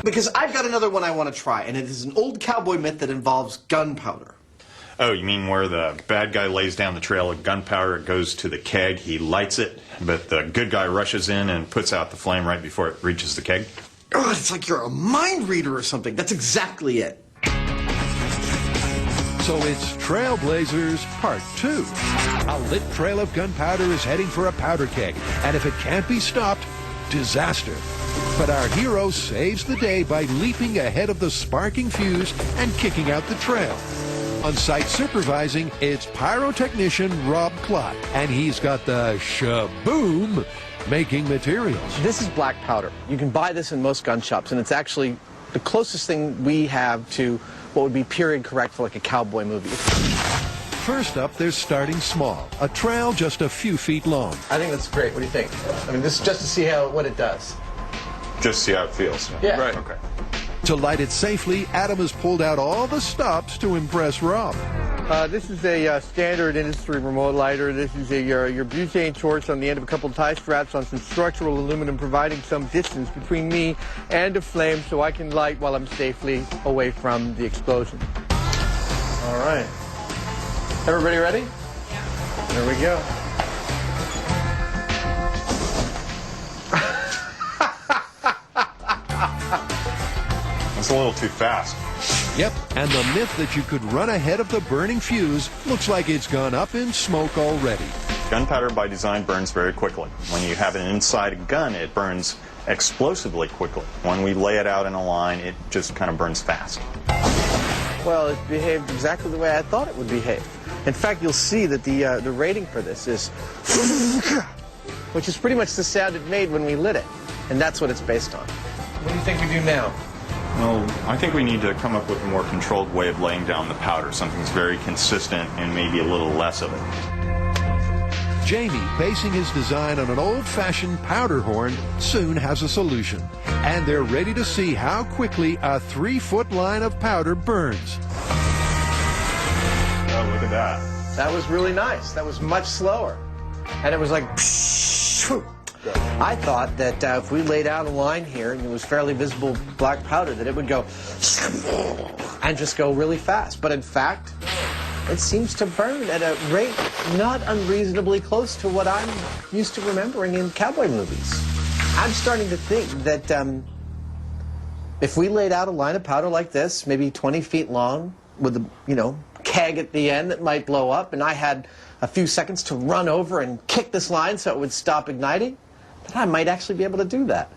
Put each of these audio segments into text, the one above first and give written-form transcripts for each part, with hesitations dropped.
Because I've got another one I want to try, and it is an old cowboy myth that involves gunpowder. Oh, you mean where the bad guy lays down the trail of gunpowder, it goes to the keg, he lights it, but the good guy rushes in and puts out the flame right before it reaches the keg? God, it's like you're a mind reader or something. That's exactly it. So it's Trailblazers Part 2. A lit trail of gunpowder is heading for a powder keg, and if it can't be stopped, disaster. But our hero saves the day by leaping ahead of the sparking fuse and kicking out the trail. On site supervising, it's pyrotechnician Rob Klott, and he's got the shaboom making materials. This is black powder. You can buy this in most gun shops, and it's actually the closest thing we have to what would be period correct for like a cowboy movie. First up, they're starting small, a trail just a few feet long. I think that's great. What do you think? I mean, this is just to see what it does. Just see how it feels. Yeah. Right. Okay. To light it safely, Adam has pulled out all the stops to impress Rob. This is a standard industry remote lighter. This is your butane torch on the end of a couple of tie straps on some structural aluminum, providing some distance between me and a flame so I can light while I'm safely away from the explosion. All right. Everybody ready? Yeah. There we go. It's a little too fast. Yep, and the myth that you could run ahead of the burning fuse looks like it's gone up in smoke already. Gunpowder by design burns very quickly. When you have it inside a gun, it burns explosively quickly. When we lay it out in a line, it just kind of burns fast. Well, it behaved exactly the way I thought it would behave. In fact, you'll see that the rating for this is which is pretty much the sound it made when we lit it. And that's what it's based on. What do you think we do now? Well, I think we need to come up with a more controlled way of laying down the powder, something that's very consistent and maybe a little less of it. Jamie, basing his design on an old-fashioned powder horn, soon has a solution. And they're ready to see how quickly a 3-foot line of powder burns. Oh, look at that. That was really nice. That was much slower. And it was like... I thought that if we laid out a line here and it was fairly visible black powder, that it would go and just go really fast. But in fact, it seems to burn at a rate not unreasonably close to what I'm used to remembering in cowboy movies. I'm starting to think that if we laid out a line of powder like this, maybe 20 feet long, with a, keg at the end that might blow up, and I had a few seconds to run over and kick this line so it would stop igniting, that I might actually be able to do that.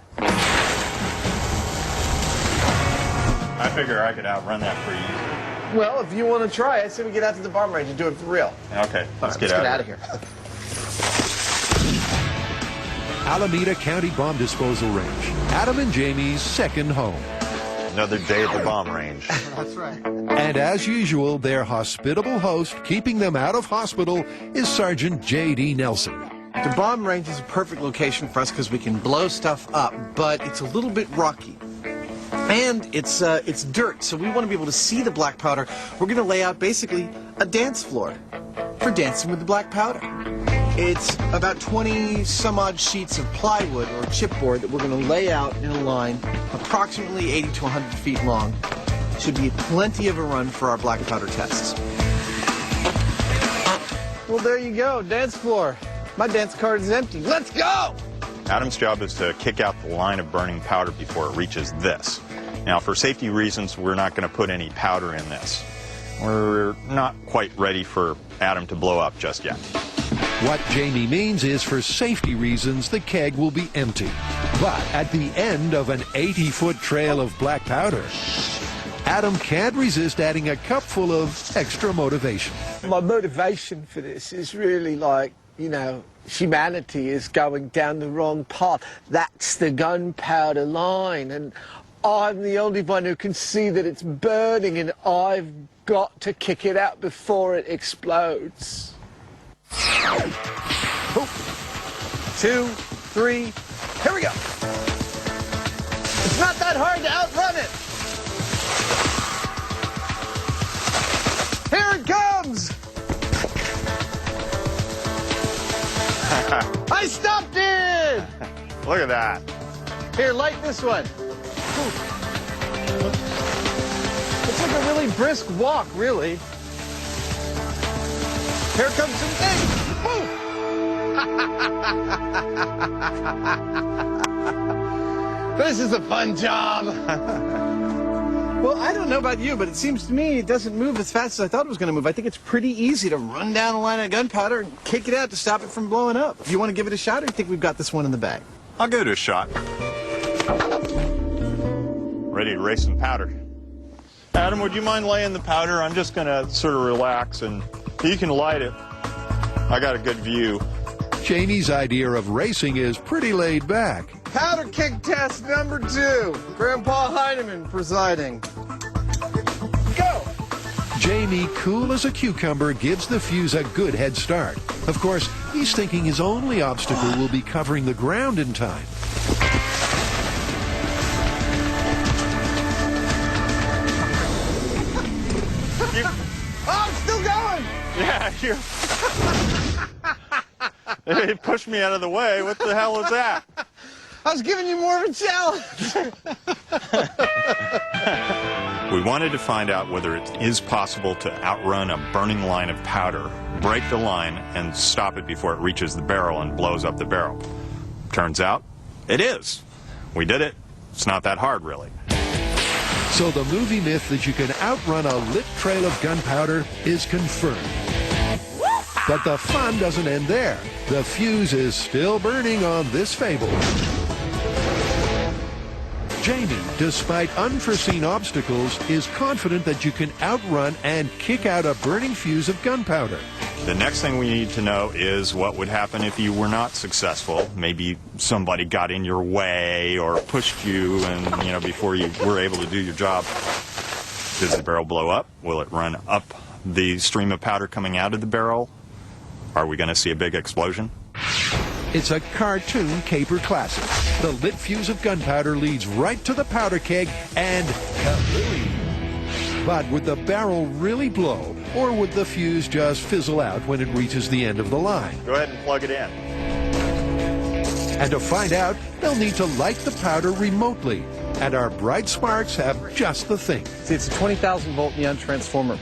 I figure I could outrun that pretty easily. Well, if you want to try, I say we get out to the bomb range and do it for real. Okay, let's get out of here. Alameda County Bomb Disposal Range, Adam and Jamie's second home. Another day at the bomb range. That's right. And as usual, their hospitable host, keeping them out of hospital, is Sergeant J.D. Nelson. The bomb range is a perfect location for us because we can blow stuff up, but it's a little bit rocky. And it's dirt, so we want to be able to see the black powder. We're going to lay out basically a dance floor for dancing with the black powder. It's about 20 some odd sheets of plywood or chipboard that we're going to lay out in a line approximately 80 to 100 feet long. Should be plenty of a run for our black powder tests. Well, there you go, dance floor. My dance card is empty. Let's go! Adam's job is to kick out the line of burning powder before it reaches this. Now, for safety reasons, we're not going to put any powder in this. We're not quite ready for Adam to blow up just yet. What Jamie means is, for safety reasons, the keg will be empty. But at the end of an 80-foot trail of black powder, Adam can't resist adding a cupful of extra motivation. My motivation for this is really like, humanity is going down the wrong path. That's the gunpowder line, and I'm the only one who can see that it's burning, and I've got to kick it out before it explodes. 2, 3, here we go. It's not that hard to outrun it. Here it comes. I stopped it. Look at that. Here, light this one. took a really brisk walk, really. Here comes some things. This is a fun job. Well, I don't know about you, but it seems to me it doesn't move as fast as I thought it was going to move. I think it's pretty easy to run down a line of gunpowder and kick it out to stop it from blowing up. Do you want to give it a shot, or do you think we've got this one in the bag? I'll give it a shot. Ready to race some powder. Adam, would you mind laying the powder? I'm just going to sort of relax, and you can light it. I got a good view. Jamie's idea of racing is pretty laid back. Powder kick test number 2. Grandpa Heineman presiding. Go! Jamie, cool as a cucumber, gives the fuse a good head start. Of course, he's thinking his only obstacle will be covering the ground in time. Oh, I'm still going! Yeah, it pushed me out of the way. What the hell is that? I was giving you more of a challenge. We wanted to find out whether it is possible to outrun a burning line of powder, break the line, and stop it before it reaches the barrel and blows up the barrel. Turns out, it is. We did it. It's not that hard, really. So the movie myth that you can outrun a lit trail of gunpowder is confirmed. But the fun doesn't end there. The fuse is still burning on this fable. Jamie, despite unforeseen obstacles, is confident that you can outrun and kick out a burning fuse of gunpowder. The next thing we need to know is what would happen if you were not successful. Maybe somebody got in your way or pushed you and, before you were able to do your job. Does the barrel blow up? Will it run up the stream of powder coming out of the barrel? Are we going to see a big explosion? It's a cartoon caper classic. The lit fuse of gunpowder leads right to the powder keg and kablooey. But would the barrel really blow, or would the fuse just fizzle out when it reaches the end of the line? Go ahead and plug it in. And to find out, they'll need to light the powder remotely. And our bright sparks have just the thing. See, it's a 20,000 volt neon transformer.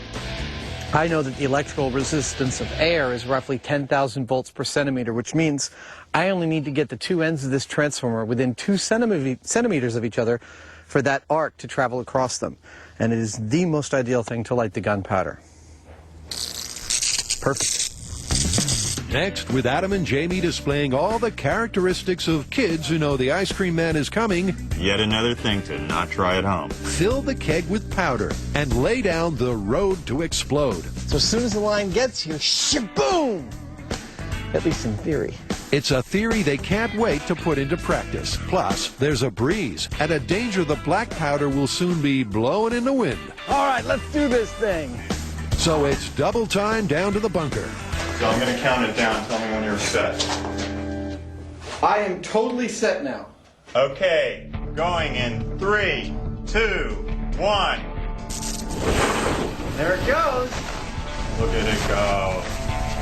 I know that the electrical resistance of air is roughly 10,000 volts per centimeter, which means I only need to get the two ends of this transformer within 2 centimeters of each other for that arc to travel across them. And it is the most ideal thing to light the gunpowder. Perfect. Next, with Adam and Jamie displaying all the characteristics of kids who know the ice cream man is coming, Yet another thing to not try at home. fill the keg with powder and lay down the road to explode. So as soon as the line gets here, shaboom! At least in theory. It's a theory they can't wait to put into practice. Plus, there's a breeze and a danger the black powder will soon be blowing in the wind. All right, let's do this thing. So it's double time down to the bunker. So I'm going to count it down. Tell me when you're set. I am totally set now. Okay, going in 3, 2, 1. There it goes. Look at it go.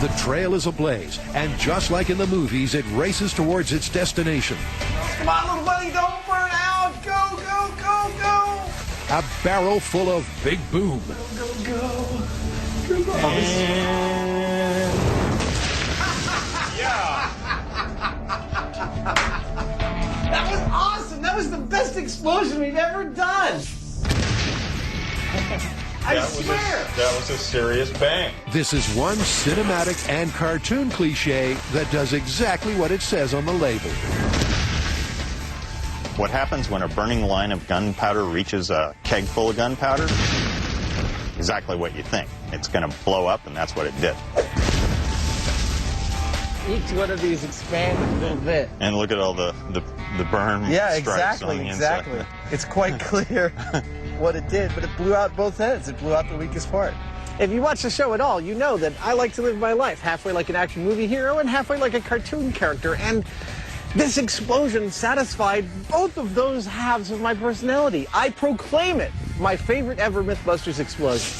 The trail is ablaze, and just like in the movies, it races towards its destination. Come on, little buddy, don't burn out. Go, go, go, go. A barrel full of Big Boom. Go, go. Yeah. That was awesome. That was the best explosion we've ever done. I swear. That was a serious bang. This is one cinematic and cartoon cliche that does exactly what it says on the label. What happens when a burning line of gunpowder reaches a keg full of gunpowder? Exactly what you think. It's going to blow up, and that's what it did. Each one of these expanded a little bit. And look at all the burn stripes on the inside. It's quite clear what it did, but it blew out both ends. It blew out the weakest part. If you watch the show at all, you know that I like to live my life halfway like an action movie hero and halfway like a cartoon character. And this explosion satisfied both of those halves of my personality. I proclaim it my favorite ever Mythbusters explosion.